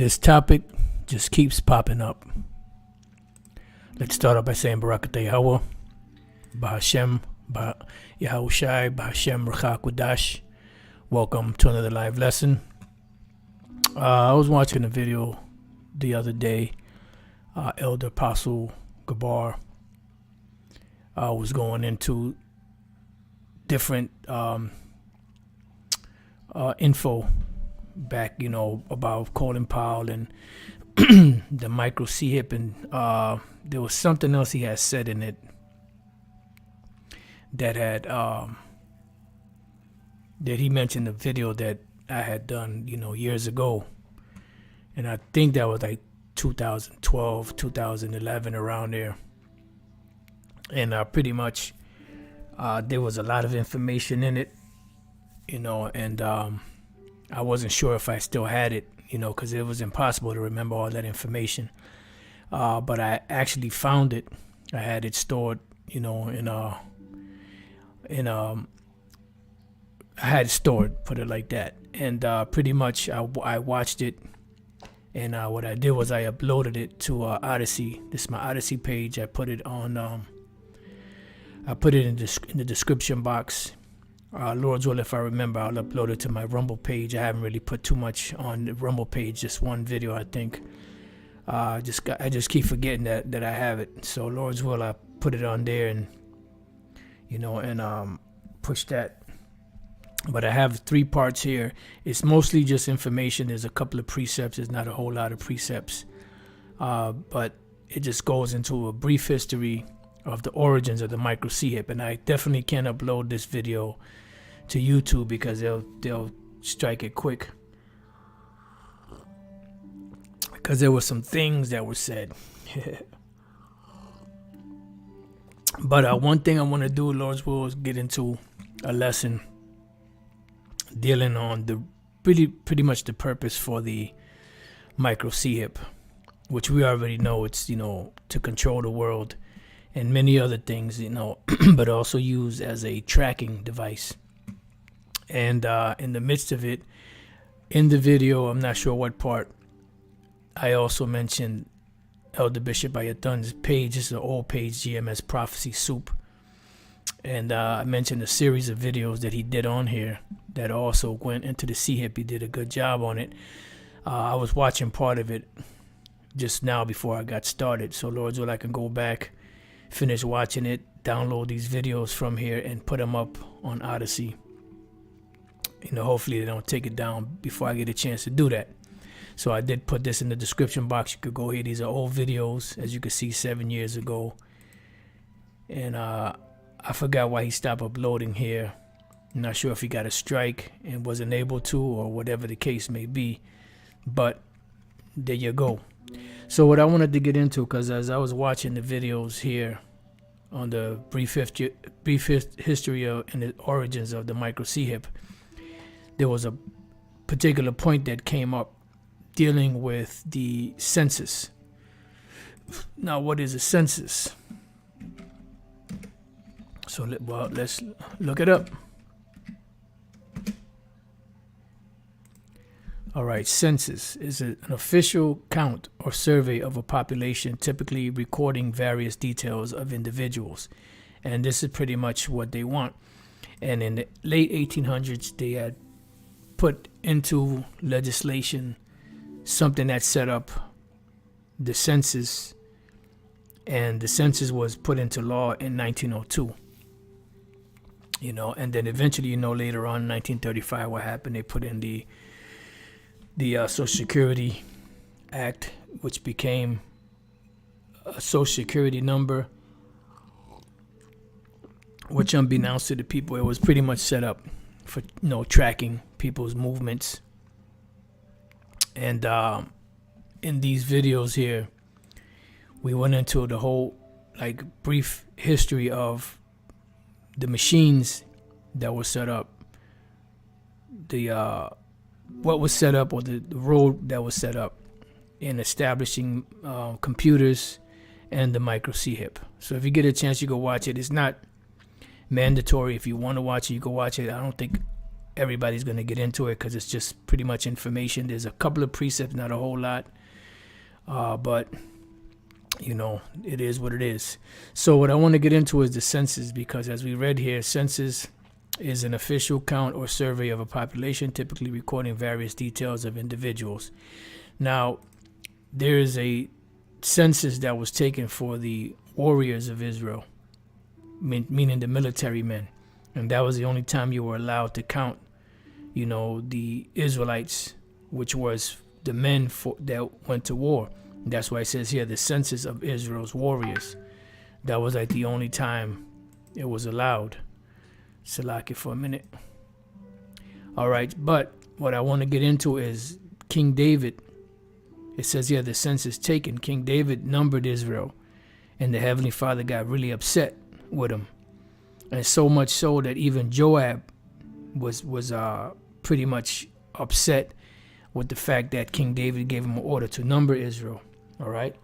This topic just keeps popping up. Let's start off by saying Barakatah Yahweh, Bahashem, Yahushai, Bahashem, Rachak Wadash. Welcome to another live lesson. I was watching a video the other day. Elder Apostle Gabar was going into different info back, about Colin Powell and the micro C-hip, and there was something else he had said in it that had that he mentioned the video that I had done, years ago, and I think that was like 2012, 2011, around there, and pretty much there was a lot of information in it, and I wasn't sure if I still had it, because it was impossible to remember all that information. But I actually found it. I had it stored, I had it stored, put it like that. And pretty much I watched it, and what I did was I uploaded it to Odyssey. This is my Odyssey page. I put it on. I put it in the description box. Lord's will, if I remember, I'll upload it to my Rumble page. I haven't really put too much on the Rumble page, just one video, I think. I just keep forgetting that I have it. So Lord's will, I put it on there and push that. But I have 3 parts here. It's mostly just information. There's a couple of precepts. There's not a whole lot of precepts, but it just goes into a brief history of the origins of the micro C-hip. And I definitely can't upload this video to YouTube because they'll strike it quick, because there were some things that were said. But one thing I want to do, Lord's will, is get into a lesson dealing on the pretty much the purpose for the micro C-hip, which we already know it's to control the world and many other things, but also used as a tracking device. And in the midst of it, in the video, I'm not sure what part, I also mentioned Elder Bishop Ayatun's page. This is an old page, GMS Prophecy Soup. And I mentioned a series of videos that he did on here that also went into the C-hip. He did a good job on it. I was watching part of it just now before I got started. So Lord's will, I can go back, finish watching it, download these videos from here, and put them up on Odyssey. Hopefully they don't take it down before I get a chance to do that. So I did put this in the description box. You could go here. These are old videos, as you can see, 7 years ago. And I forgot why he stopped uploading here. I'm not sure if he got a strike and wasn't able to, or whatever the case may be. But there you go. So what I wanted to get into, because as I was watching the videos here on the brief history of and the origins of the micro C-hip, there was a particular point that came up dealing with the census. Now, what is a census? So let's look it up. All right, census is an official count or survey of a population, typically recording various details of individuals. And this is pretty much what they want. And in the late 1800s, they had put into legislation something that set up the census, and the census was put into law in 1902. And then eventually, later on, 1935, what happened? They put in the Social Security Act, which became a Social Security number, which, unbeknownst to the people, it was pretty much set up for tracking people's movements. And in these videos here, we went into the whole brief history of the machines that were set up, what was set up, or the role that was set up in establishing computers and the micro C-hip. So if you get a chance, you go watch it. It's not mandatory. If you want to watch it, you go watch it. I don't think everybody's going to get into it because it's just pretty much information. There's a couple of precepts, not a whole lot, but it is what it is. So what I want to get into is the census, because as we read here, census is an official count or survey of a population, typically recording various details of individuals. Now, there is a census that was taken for the warriors of Israel, meaning the military men. And that was the only time you were allowed to count, the Israelites, which was the men that went to war. That's why it says here, the census of Israel's warriors. That was like the only time it was allowed. Salaki for a minute. All right, but what I want to get into is King David. It says here, the census taken. King David numbered Israel, and the Heavenly Father got really upset with him. And so much so that even Joab was pretty much upset with the fact that King David gave him an order to number Israel. All right.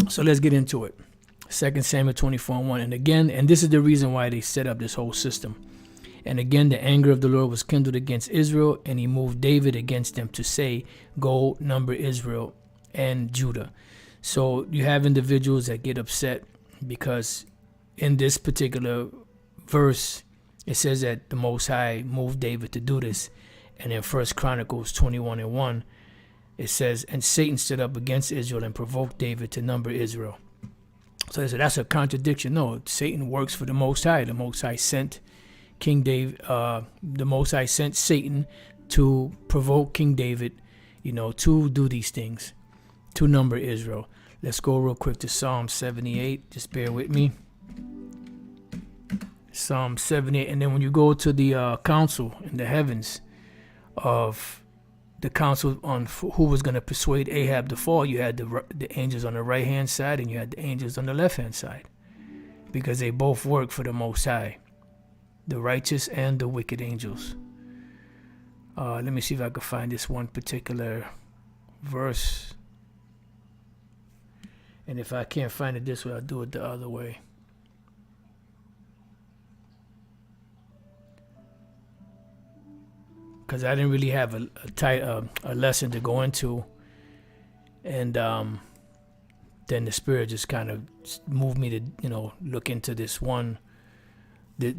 So let's get into it. 2 Samuel 24:1. And again, and this is the reason why they set up this whole system. And again, the anger of the Lord was kindled against Israel, and he moved David against them to say, go number Israel and Judah. So you have individuals that get upset because in this particular verse, it says that the Most High moved David to do this. And in 1 Chronicles 21:1, it says, and Satan stood up against Israel and provoked David to number Israel. So they said that's a contradiction. No, Satan works for the Most High. The Most High sent King David. The Most High sent Satan to provoke King David, to do these things, to number Israel. Let's go real quick to Psalm 78. Just bear with me. Psalm 78, and then when you go to the council in the heavens of the council on who was going to persuade Ahab to fall, you had the angels on the right hand side and you had the angels on the left hand side, because they both work for the Most High, the righteous and the wicked angels. Let me see if I can find this one particular verse, and if I can't find it this way, I'll do it the other way. Because I didn't really have a lesson to go into, and then the Spirit just kind of moved me to look into this one, this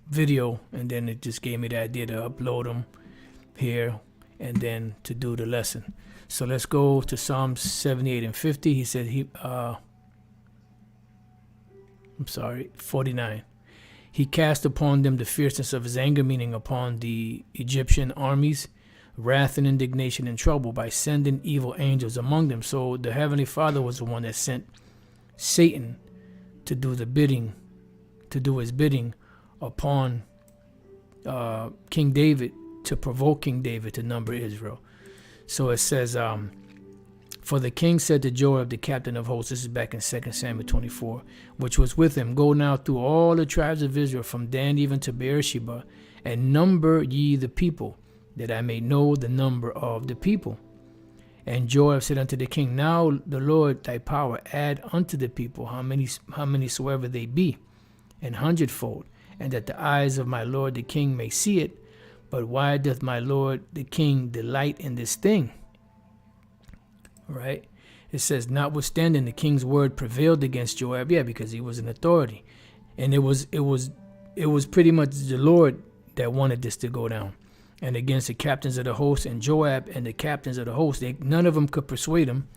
video, and then it just gave me the idea to upload them here and then to do the lesson. So let's go to Psalms 78 and 50. He said 49. He cast upon them the fierceness of his anger, meaning upon the Egyptian armies, wrath and indignation and trouble by sending evil angels among them. So the Heavenly Father was the one that sent Satan to do his bidding upon King David, to provoke King David to number Israel. So it says, for the king said to Joab, the captain of hosts, this is back in 2 Samuel 24, which was with him, go now through all the tribes of Israel, from Dan even to Beersheba, and number ye the people, that I may know the number of the people. And Joab said unto the king, now the Lord thy power add unto the people how many soever they be, an hundredfold, and that the eyes of my lord the king may see it. But why doth my lord the king delight in this thing? Right? It says, notwithstanding the king's word prevailed against Joab, because he was an authority, and it was pretty much the Lord that wanted this to go down. And against the captains of the host, and Joab and the captains of the host, none of them could persuade him,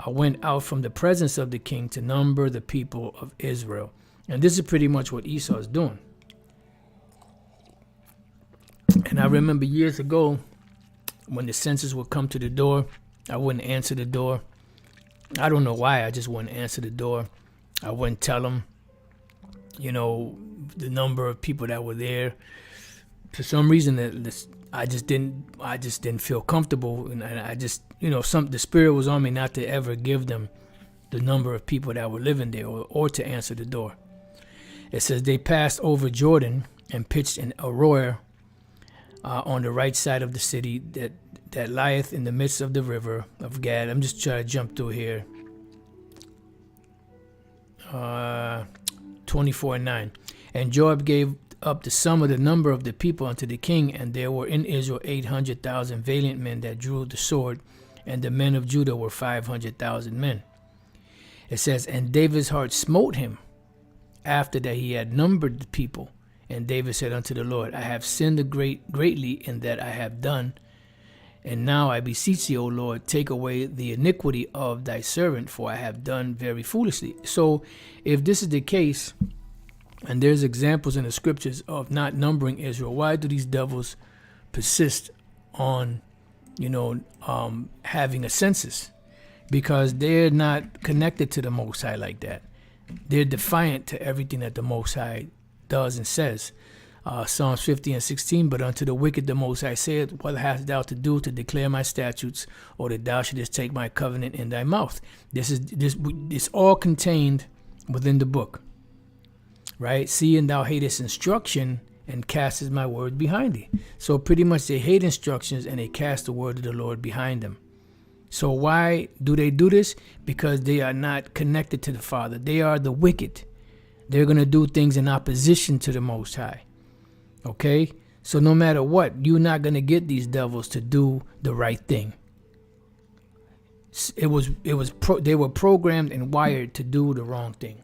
went out from the presence of the king to number the people of Israel. And this is pretty much what Esau is doing. And I remember years ago when the census would come to the door, I wouldn't answer the door. I don't know why. I just wouldn't answer the door. I wouldn't tell them, the number of people that were there. For some reason, I just didn't feel comfortable, and I just, the Spirit was on me not to ever give them the number of people that were living there, or to answer the door. It says they passed over Jordan and pitched in Aroer on the right side of the city that lieth in the midst of the river of Gad. I'm just trying to jump through here. 24:9. And Joab gave up the sum of the number of the people unto the king, and there were in Israel 800,000 valiant men that drew the sword, and the men of Judah were 500,000 men. It says, and David's heart smote him after that he had numbered the people. And David said unto the Lord, I have sinned greatly in that I have done. And now I beseech thee, O Lord, take away the iniquity of thy servant, for I have done very foolishly. So if this is the case, and there's examples in the scriptures of not numbering Israel, why do these devils persist on, having a census? Because they're not connected to the Most High like that. They're defiant to everything that the Most High does and says. Psalms 50:16, but unto the wicked the Most High saith, what hast thou to do to declare my statutes, or that thou shouldest take my covenant in thy mouth? This all contained within the book, right? Seeing thou hatest instruction and castest my word behind thee. So pretty much they hate instructions and they cast the word of the Lord behind them. So why do they do this? Because they are not connected to the Father. They are the wicked. They're going to do things in opposition to the Most High. Okay? So no matter what, you're not going to get these devils to do the right thing. They were programmed and wired to do the wrong thing.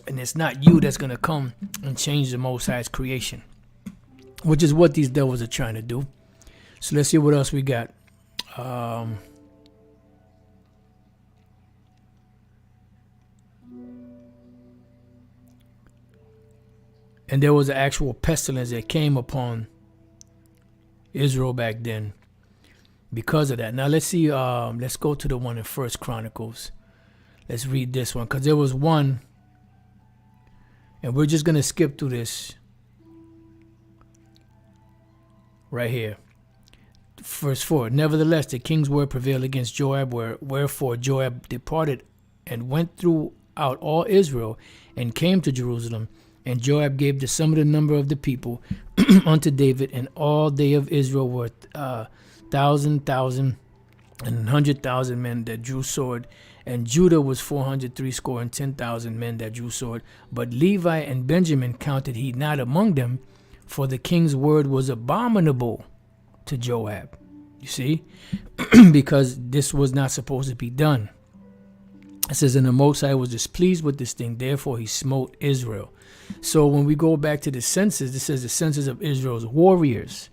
And it's not you that's going to come and change the Most High's creation, which is what these devils are trying to do. So let's see what else we got. And there was an actual pestilence that came upon Israel back then because of that. Now let's see. Let's go to the one in First Chronicles. Let's read this one, because there was one, and we're just gonna skip through this right here. Verse 4, nevertheless, the king's word prevailed against Joab, wherefore Joab departed and went throughout all Israel and came to Jerusalem. And Joab gave the sum of the number of the people unto David, and all they of Israel were 1,000 and 100,000 men that drew sword. And Judah was 460,010 men that drew sword. But Levi and Benjamin counted he not among them, for the king's word was abominable to Joab. You see, because this was not supposed to be done. It says, and the Most High was displeased with this thing, therefore he smote Israel. So when we go back to the census, it says the census of Israel's warriors.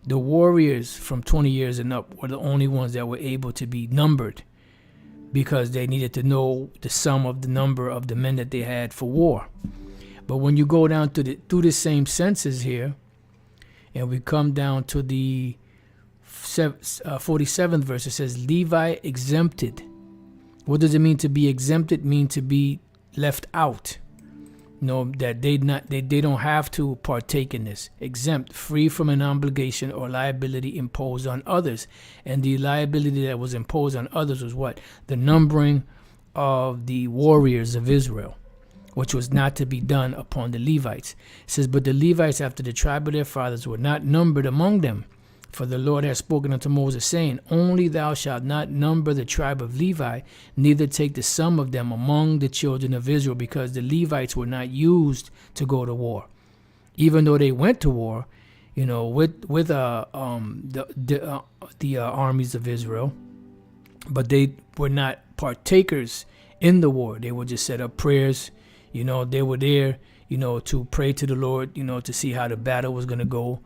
The warriors from 20 years and up were the only ones that were able to be numbered, because they needed to know the sum of the number of the men that they had for war. But when you go down to through the same census here, and we come down to the 47th verse, it says Levi exempted. What does it mean to be exempted? It means to be left out. That they don't have to partake in this. Exempt, free from an obligation or liability imposed on others. And the liability that was imposed on others was what? The numbering of the warriors of Israel, which was not to be done upon the Levites. It says, but the Levites after the tribe of their fathers were not numbered among them. For the Lord has spoken unto Moses, saying, only thou shalt not number the tribe of Levi, neither take the sum of them among the children of Israel, because the Levites were not used to go to war. Even though they went to war, with the armies of Israel, but they were not partakers in the war. They would just set up prayers. They were there, to pray to the Lord, to see how the battle was going to go.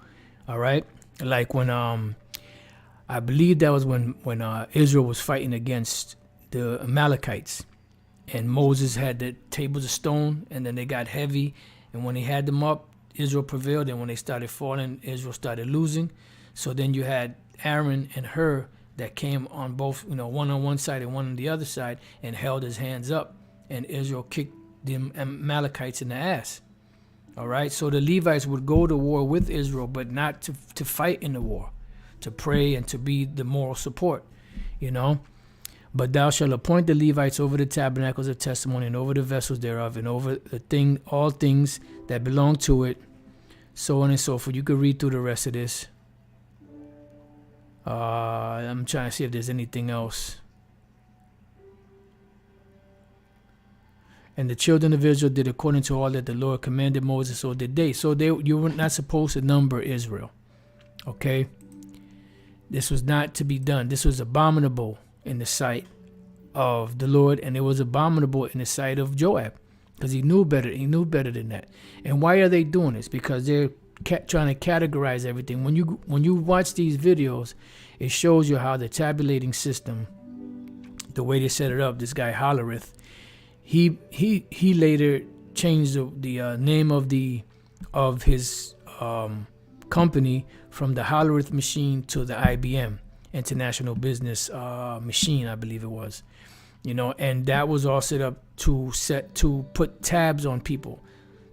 All right. Like when I believe that was when Israel was fighting against the Amalekites, and Moses had the tables of stone, and then they got heavy, and when he had them up, Israel prevailed, and when they started falling, Israel started losing. So then you had Aaron and Hur that came on both, one on one side and one on the other side, and held his hands up, and Israel kicked the Amalekites in the ass. All right, so the Levites would go to war with Israel, but not to fight in the war, to pray and to be the moral support, But thou shalt appoint the Levites over the tabernacles of testimony, and over the vessels thereof, and over all things that belong to it, so on and so forth. You could read through the rest of this. I'm trying to see if there's anything else. And the children of Israel did according to all that the Lord commanded Moses, so did they. So you were not supposed to number Israel. Okay? This was not to be done. This was abominable in the sight of the Lord, and it was abominable in the sight of Joab, because he knew better. He knew better than that. And why are they doing this? Because they're trying to categorize everything. When you watch these videos, it shows you how the tabulating system, the way they set it up, this guy Hollerith, he later changed the name of his company from the Hollerith machine to the IBM, International Business Machine, I believe it was. And that was all set up to put tabs on people.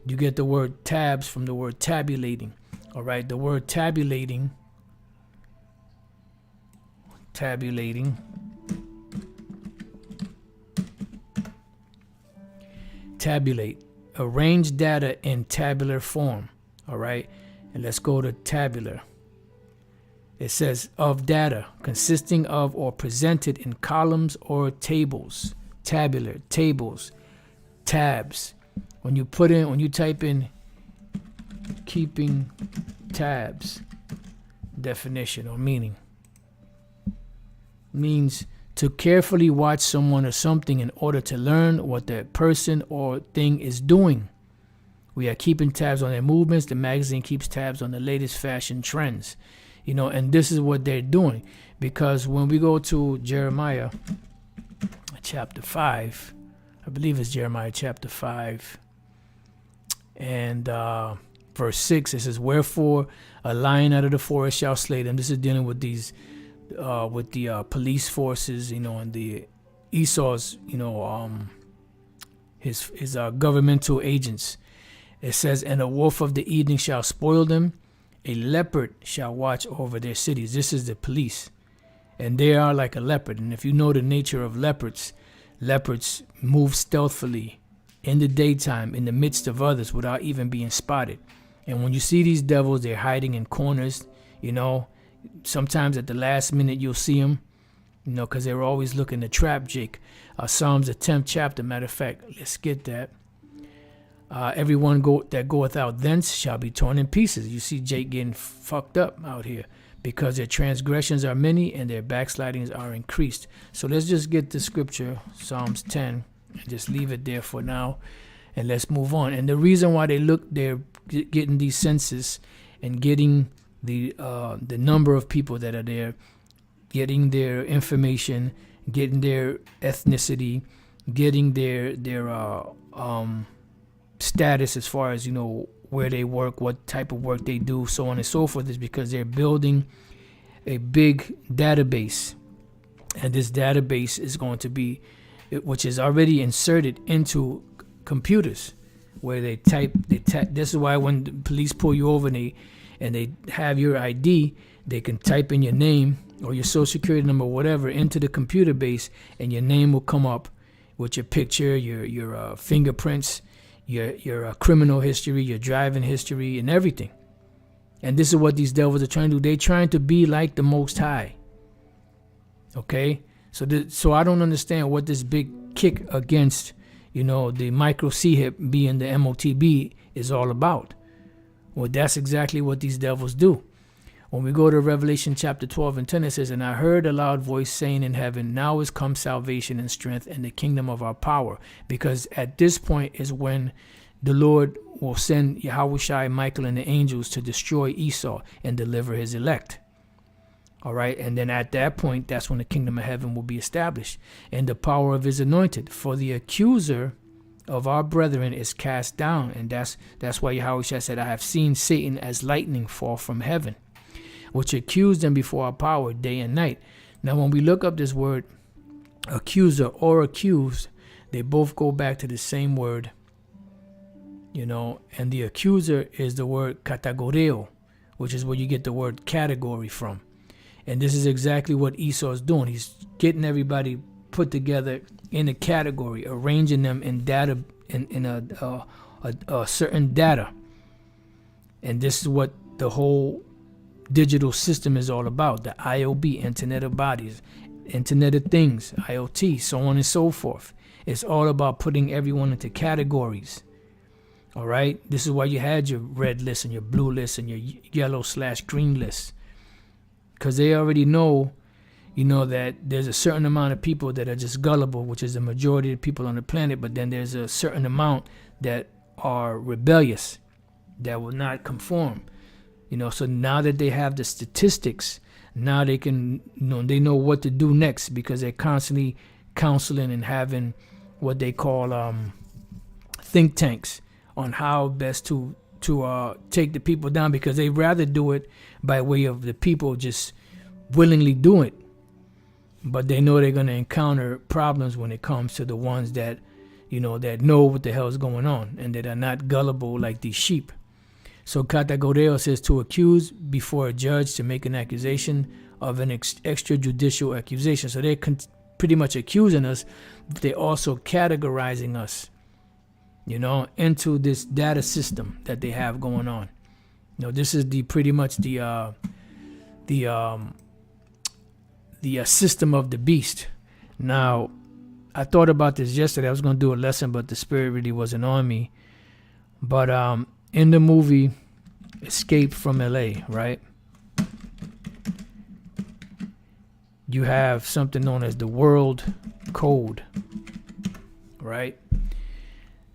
You get the word tabs from the word tabulating. All right, the word tabulating, tabulate, arrange data in tabular form. All right, and let's go to tabular. It says of data consisting of or presented in columns or tables. Tabular, tables, tabs. When you type in keeping tabs, definition or meaning, means to carefully watch someone or something in order to learn what the person or thing is doing. We are keeping tabs on their movements. The magazine keeps tabs on the latest fashion trends. And this is what they're doing. Because when we go to Jeremiah chapter 5, I believe it's Jeremiah chapter 5 and verse 6, it says, wherefore a lion out of the forest shall slay them. This is dealing with these with the police forces, and the Esau's, his governmental agents. It says, and a wolf of the evening shall spoil them, a leopard shall watch over their cities. This is the police, and they are like a leopard. And if you know the nature of leopards move stealthily in the daytime in the midst of others without even being spotted. And when you see these devils, they're hiding in corners. Sometimes at the last minute you'll see them, because they're always looking to trap Jake. Psalms the 10th chapter, matter of fact, let's get that. Everyone that goeth out thence shall be torn in pieces. You see Jake getting fucked up out here because their transgressions are many and their backslidings are increased. So let's just get the scripture, Psalms 10, and just leave it there for now, and let's move on. And the reason why they're getting these census and getting the number of people that are there, getting their information, getting their ethnicity, getting their status as far as where they work, what type of work they do, so on and so forth, is because they're building a big database. And this database is going to be, which is already inserted into computers, where they type. This is why when the police pull you over and they have your ID, they can type in your name or your social security number, whatever, into the computer base, and your name will come up with your picture, your fingerprints, your criminal history, your driving history, and everything. And this is what these devils are trying to do. They're trying to be like the Most High. Okay? So I don't understand what this big kick against, the micro CHIP being the MOTB is all about. Well, that's exactly what these devils do. When we go to Revelation chapter 12 and 10, it says, and I heard a loud voice saying in heaven, now is come salvation and strength and the kingdom of our power. Because at this point is when the Lord will send Yahushua, Michael, and the angels to destroy Esau and deliver his elect. All right. And then at that point, that's when the kingdom of heaven will be established and the power of his anointed. For the accuser of our brethren is cast down. And that's why Yahushua said, I have seen Satan as lightning fall from heaven, which accused them before our power day and night. Now, when we look up this word accuser or accused, they both go back to the same word, and the accuser is the word kategoreo, which is where you get the word category from. And this is exactly what Esau is doing. He's getting everybody put together in a category, arranging them in data, in a certain data. And this is what the whole digital system is all about. The IOB, Internet of Bodies, Internet of Things, IoT, so on and so forth. It's all about putting everyone into categories. All right. This is why you had your red list and your blue list and your yellow/green list, because they already know, that there's a certain amount of people that are just gullible, which is the majority of people on the planet. But then there's a certain amount that are rebellious, that will not conform. So now that they have the statistics, now they can, they know what to do next, because they're constantly counseling and having what they call think tanks on how best to take the people down, because they rather do it by way of the people just willingly do it. But they know they're going to encounter problems when it comes to the ones that, that know what the hell is going on and that are not gullible like these sheep. So Catagoreo says to accuse before a judge to make an accusation of an extrajudicial accusation. So they're pretty much accusing us, but they're also categorizing us, into this data system that they have going on. This is pretty much the system of the beast. Now, I thought about this yesterday. I was going to do a lesson, but the spirit really wasn't on me. But in the movie Escape from LA, right? You have something known as the World Code, right?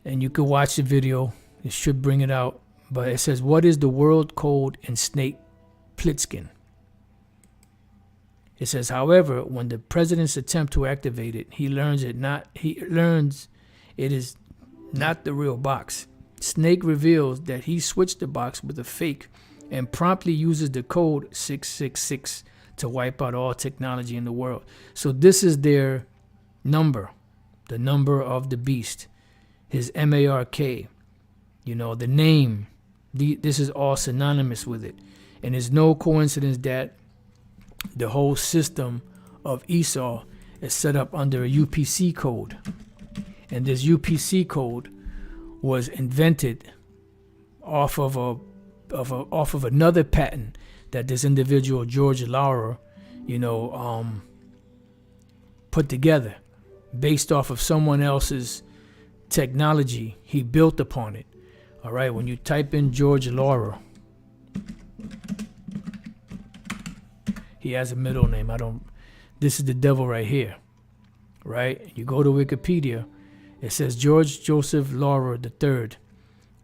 And you can watch the video. It should bring it out. But it says, what is the World Code in Snake Plissken? It says, however, when the president's attempt to activate it, he learns it is not the real box. Snake reveals that he switched the box with a fake and promptly uses the code 666 to wipe out all technology in the world. So this is their number, the number of the beast, his MARK, the name. This is all synonymous with it. And it's no coincidence that the whole system of Esau is set up under a UPC code. And this UPC code was invented off of another patent that this individual George Laurer, put together based off of someone else's technology. He built upon it. All right, when you type in George Laurer, he has a middle name. This is the devil right here, right? You go to Wikipedia. It says George Joseph Laurer III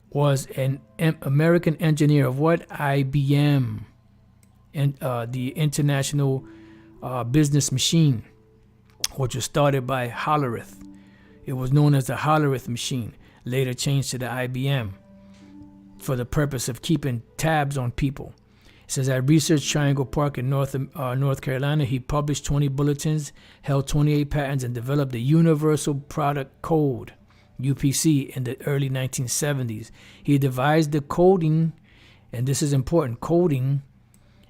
was an American engineer of what? IBM, and the International Business Machine, which was started by Hollerith. It was known as the Hollerith machine, later changed to the IBM for the purpose of keeping tabs on people. It says at Research Triangle Park in North Carolina, he published 20 bulletins, held 28 patents, and developed the Universal Product Code, UPC, in the early 1970s. He devised the coding, and this is important, coding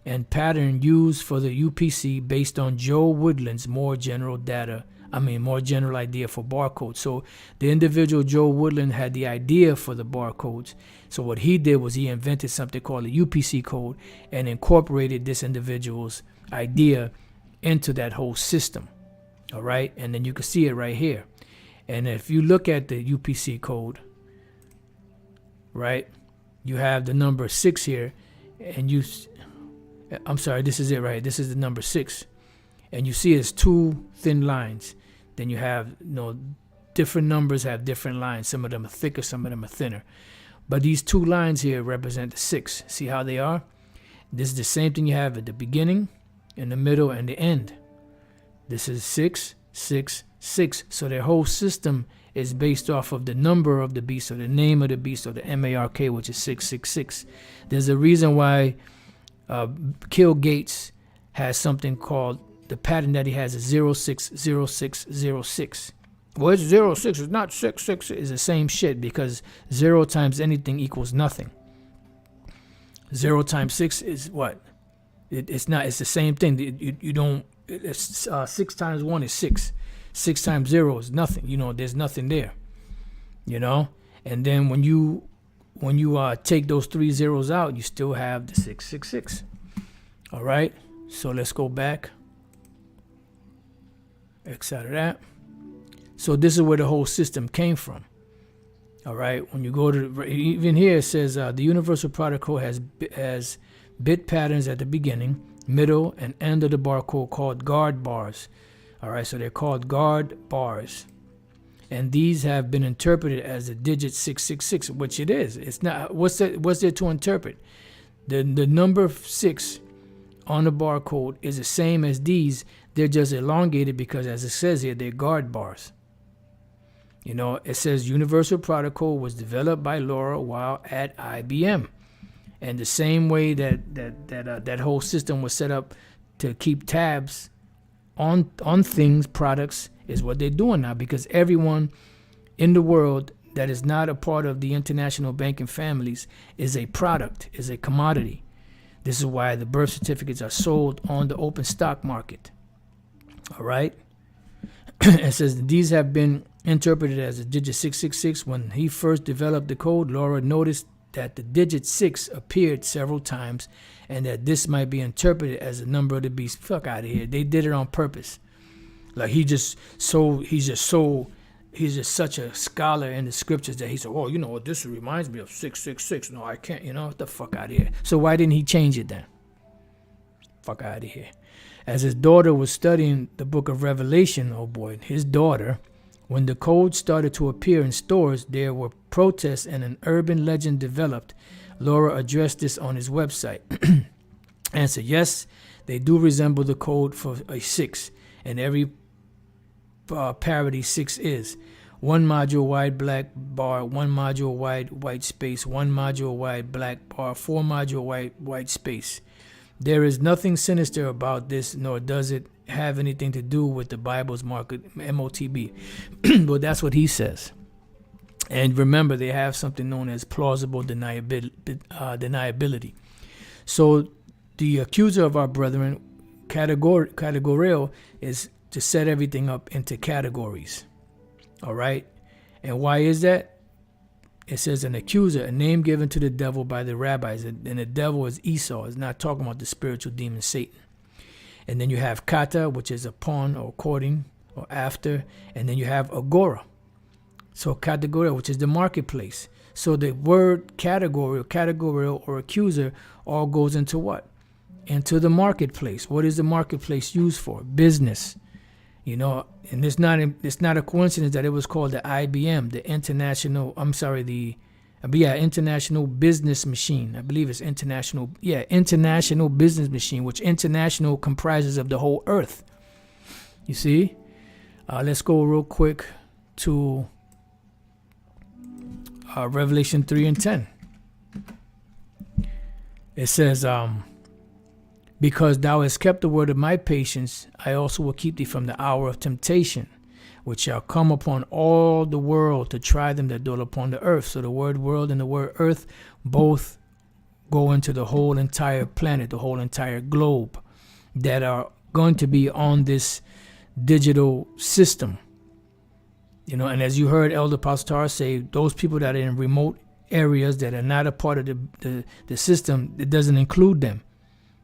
and pattern used for the UPC based on Joe Woodland's more general idea for barcodes. So the individual Joe Woodland had the idea for the barcodes. So what he did was he invented something called a UPC code and incorporated this individual's idea into that whole system. All right. And then you can see it right here. And if you look at the UPC code, right, you have the number 6 here, and this is it, right? This is the number 6. And you see it's 2 thin lines. Then you have, different numbers have different lines. Some of them are thicker, some of them are thinner. But these 2 lines here represent the 6. See how they are? This is the same thing you have at the beginning, in the middle, and the end. This is 6, 6, 6. So their whole system is based off of the number of the beast, or the name of the beast, or the MARK, which is 666. There's a reason why Bill Gates has something called, the pattern that he has is 060606. Well, it's 06, it's not 66. It's the same shit, because 0 times anything equals nothing. 0 times 6 is what? It's not. It's the same thing. You don't. It's 6 times 1 is 6. 6 times 0 is nothing. There's nothing there. And then when you take those 3 zeros out, you still have the 666. All right. So let's go back. X out of that. So this is where the whole system came from. All right. When you go to, even here it says the universal product code has bit patterns at the beginning, middle, and end of the barcode called guard bars. All right. So they're called guard bars. And these have been interpreted as the digit 666, which it is. It's not. What's there to interpret? The number 6 on the barcode is the same as these. They're just elongated because, as it says here, they're guard bars. You know, it says Universal Product Code was developed by Laura while at IBM. And the same way that whole system was set up to keep tabs on things, products, is what they're doing now, because everyone in the world that is not a part of the international banking families is a product, is a commodity. This is why the birth certificates are sold on the open stock market. All right. It says these have been interpreted as a digit 666. When he first developed the code, Laura noticed that the digit 6 appeared several times and that this might be interpreted as a number of the beast. Fuck out of here. They did it on purpose. Like he's just such a scholar in the scriptures that he said, oh, you know what, this reminds me of 666. No, I can't, get the fuck out of here. So why didn't he change it then? Fuck out of here. As his daughter was studying the book of Revelation, oh boy, his daughter, when the code started to appear in stores, there were protests and an urban legend developed. Laura addressed this on his website. Answer, yes, they do resemble the code for a 6, and every parity 6 is 1 module wide black bar, 1 module wide white space, 1 module wide black bar, 4 module white space. There is nothing sinister about this, nor does it have anything to do with the Bible's market, MOTB. Well, that's what he says. And remember, they have something known as plausible deniability. So the accuser of our brethren, categorial, is to set everything up into categories. All right. And why is that? It says an accuser, a name given to the devil by the rabbis, and the devil is Esau. It's not talking about the spiritual demon Satan. And then you have kata, which is upon or according or after, and then you have agora. So category, which is the marketplace. So the word category, categorical, or accuser all goes into what? Into the marketplace. What is the marketplace used for? Business. And it's not a coincidence that it was called the IBM, the International Business Machine. I believe it's International Business Machine, which international comprises of the whole earth. You see? Let's go real quick to Revelation 3 and 10. It says, because thou hast kept the word of my patience, I also will keep thee from the hour of temptation, which shall come upon all the world to try them that dwell upon the earth. So the word world and the word earth both go into the whole entire planet, the whole entire globe, that are going to be on this digital system. And as you heard Elder Pastor say, those people that are in remote areas that are not a part of the system, it doesn't include them,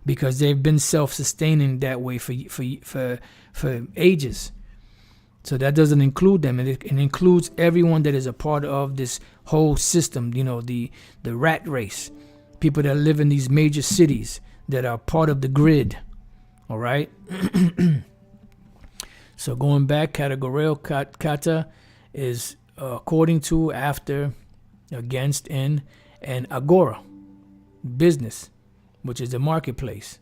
because they've been self-sustaining that way for ages. So that doesn't include them. It includes everyone that is a part of this whole system, the rat race, people that live in these major cities that are part of the grid. All right? So going back, categorical kata is according to, after, against, in, and agora, business, which is the marketplace.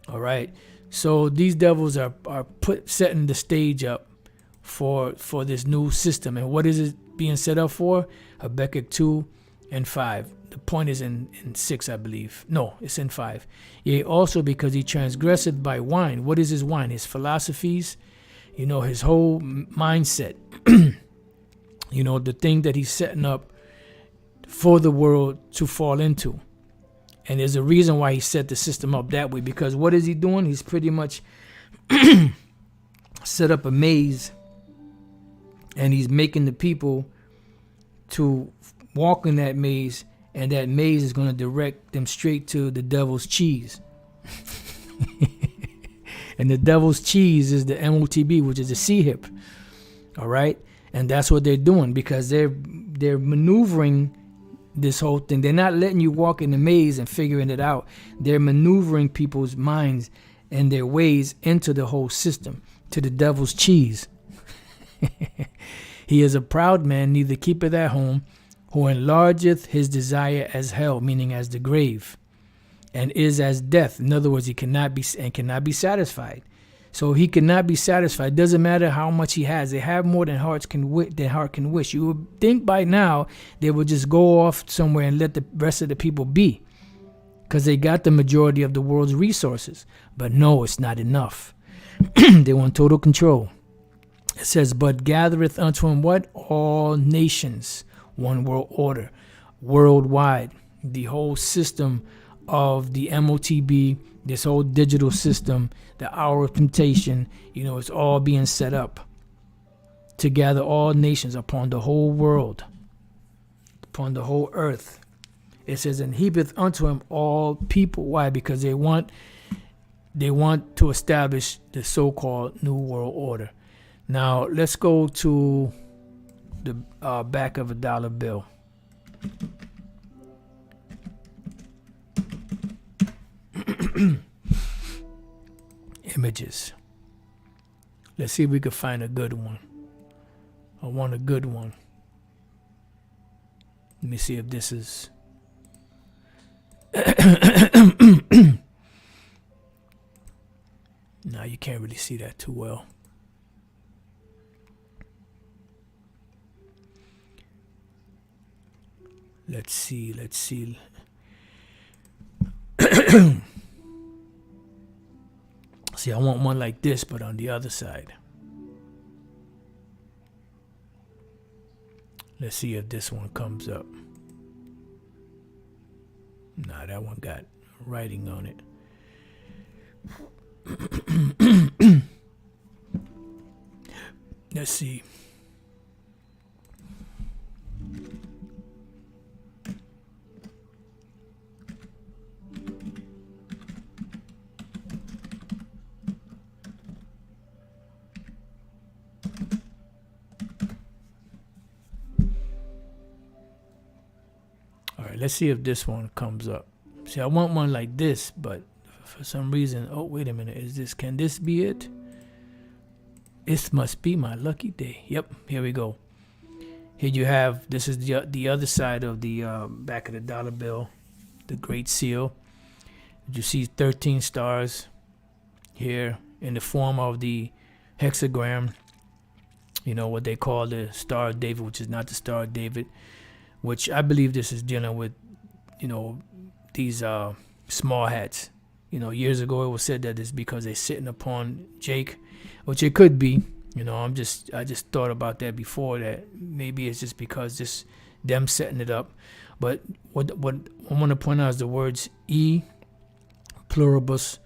All right. So these devils are setting the stage up for this new system. And what is it being set up for? Habakkuk 2 and 5. The point is in 6, I believe. No, it's in 5. Yea, also because he transgresseth by wine. What is his wine? His philosophies, his whole mindset. The thing that he's setting up for the world to fall into. And there's a reason why he set the system up that way, because what is he doing? He's pretty much set up a maze, and he's making the people to walk in that maze, and that maze is going to direct them straight to the devil's cheese. And the devil's cheese is the MOTB, which is the C-hip. All right? And that's what they're doing, because they're maneuvering this whole thing. They're not letting you walk in the maze and figuring it out. They're maneuvering people's minds and their ways into the whole system, to the devil's cheese. He is a proud man, neither keepeth at home, who enlargeth his desire as hell, meaning as the grave, and is as death. In other words, he cannot be satisfied. So he cannot be satisfied. Doesn't matter how much he has. They have more than heart can wish. You would think by now they would just go off somewhere and let the rest of the people be, because they got the majority of the world's resources. But no, it's not enough. They want total control. It says, but gathereth unto him what? All nations. One world order. Worldwide. The whole system of the MOTB, this whole digital system, the hour of temptation, it's all being set up to gather all nations upon the whole world, upon the whole earth. It says, and heapeth unto him all people. Why? Because they want to establish the so-called New World Order. Now, let's go to the back of a dollar bill. Images. Let's see if we can find a good one. I want a good one. Let me see if this is... No, you can't really see that too well. Let's see. See, I want one like this, but on the other side. Let's see if this one comes up. Nah, that one got writing on it. Let's see. All right, let's see if this one comes up. See, I want one like this, but for some reason, oh, wait a minute, can this be it? This must be my lucky day. Yep, here we go. Here you have, this is the other side of the back of the dollar bill, the Great Seal. You see 13 stars here in the form of the hexagram, what they call the Star of David, which is not the Star of David, which I believe this is dealing with, these small hats. Years ago it was said that it's because they're sitting upon Jake, which it could be. I just thought about that before, that maybe it's just because just them setting it up. But what I want to point out is the words e pluribus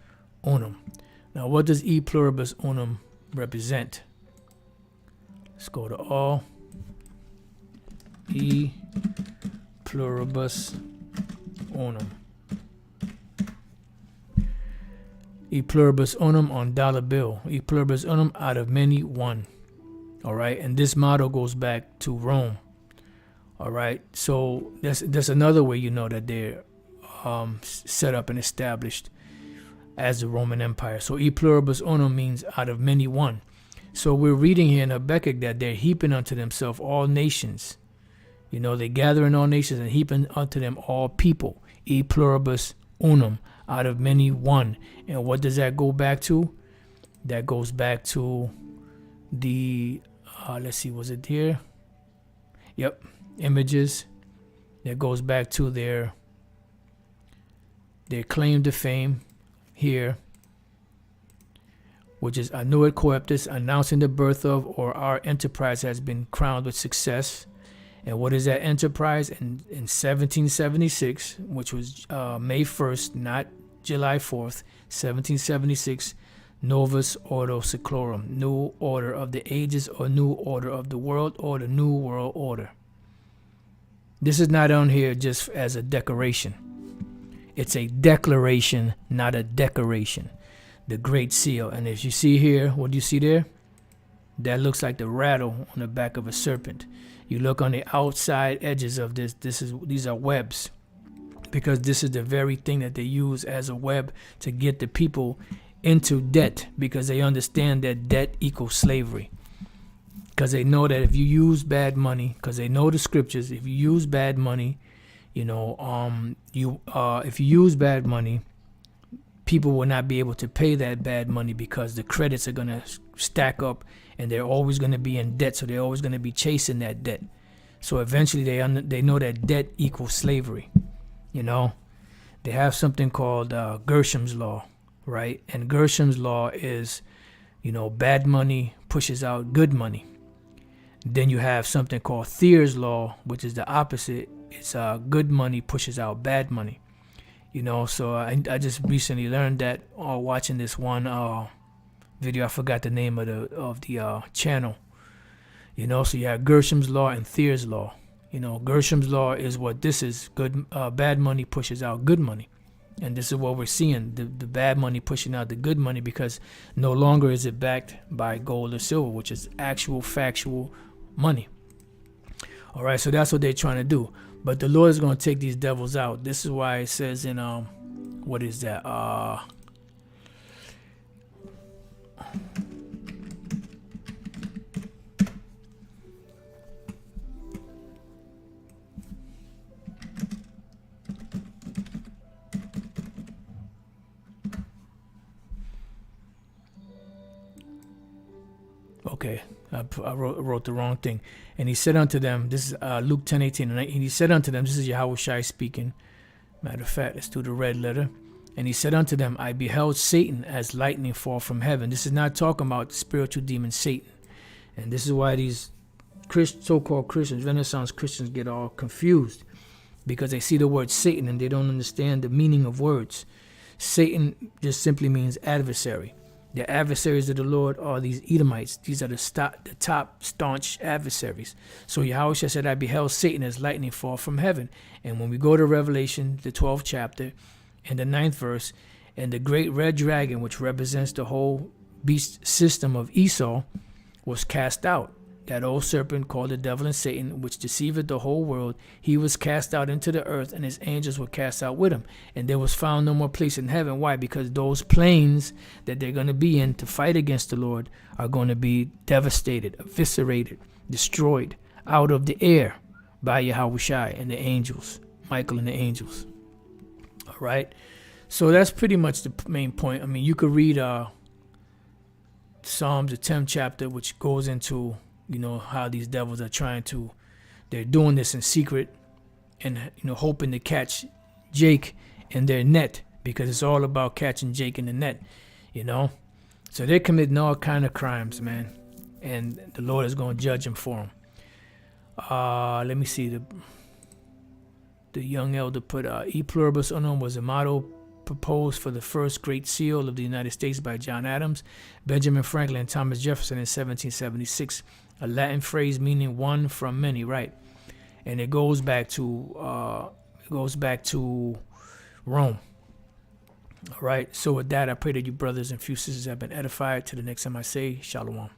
unum. Now, what does e pluribus unum represent? Let's go to all. E pluribus unum. E pluribus unum on dollar bill. E pluribus unum, out of many, one. All right, and this motto goes back to Rome. All right, so that's another way that they're set up and established as the Roman Empire. So e pluribus unum means out of many, one. So we're reading here in Habakkuk that they're heaping unto themselves all nations. They gathering all nations and heaping unto them all people. E pluribus unum, out of many, one. And what does that go back to? That goes back to the, let's see, was it here? Yep, images. That goes back to their claim to fame here, which is Annuit Coeptus, announcing the birth of, or our enterprise has been crowned with success. And what is that enterprise? In 1776, which was May 1st, not July 4th, 1776, Novus Ordo Seclorum, new order of the ages, or new order of the world, or the new world order. This is not on here just as a decoration. It's a declaration, not a decoration. The Great Seal. And as you see here, what do you see there? that looks like the rattle on the back of a serpent. You look on the outside edges of this. These are webs, because this is the very thing that they use as a web to get the people into debt, because they understand that debt equals slavery. Because they know that if you use bad money, because they know the scriptures, if you use bad money, if you use bad money, people will not be able to pay that bad money, because the credits are going to stack up and they're always going to be in debt. So they're always going to be chasing that debt. So eventually they know that debt equals slavery. They have something called Gersham's law, right? And Gersham's law is, bad money pushes out good money. Then you have something called Thayer's law, which is the opposite. It's good money pushes out bad money. So I just recently learned that watching this one video. I forgot the name of the channel. So you have Gersham's law and Thayer's law. Gersham's law is what this is. Bad money pushes out good money. And this is what we're seeing, the bad money pushing out the good money, because no longer is it backed by gold or silver, which is actual factual money. All right, so that's what they're trying to do. But the Lord is going to take these devils out. This is why it says in, what is that? Okay, I wrote the wrong thing. And he said unto them, this is Luke 10:18, and he said unto them, this is Yahweh Shai speaking. Matter of fact, let's do the red letter. And he said unto them, I beheld Satan as lightning fall from heaven. This is not talking about the spiritual demon Satan. And this is why these so-called Christians, Renaissance Christians, get all confused, because they see the word Satan and they don't understand the meaning of words. Satan just simply means adversary. The adversaries of the Lord are these Edomites. These are the top staunch adversaries. So Yahweh said, I beheld Satan as lightning fall from heaven. And when we go to Revelation, the 12th chapter, and the 9th verse, and the great red dragon, which represents the whole beast system of Esau, was cast out. That old serpent called the devil and Satan, which deceiveth the whole world, he was cast out into the earth, and his angels were cast out with him. And there was found no more place in heaven. Why? Because those planes that they're going to be in to fight against the Lord are going to be devastated, eviscerated, destroyed out of the air by Yahweh Shai and the angels, Michael and the angels. All right? So that's pretty much the main point. I mean, you could read Psalms, the 10th chapter, which goes into how these devils are they're doing this in secret and, hoping to catch Jake in their net, because it's all about catching Jake in the net, So they're committing all kind of crimes, man. And the Lord is going to judge them for them. Let me see. The young elder put, E pluribus unum was a motto proposed for the first great seal of the United States by John Adams, Benjamin Franklin, and Thomas Jefferson in 1776. A Latin phrase meaning one from many, right? And it goes back to Rome. All right. So with that, I pray that you brothers and few sisters have been edified. To the next time I say, Shalom.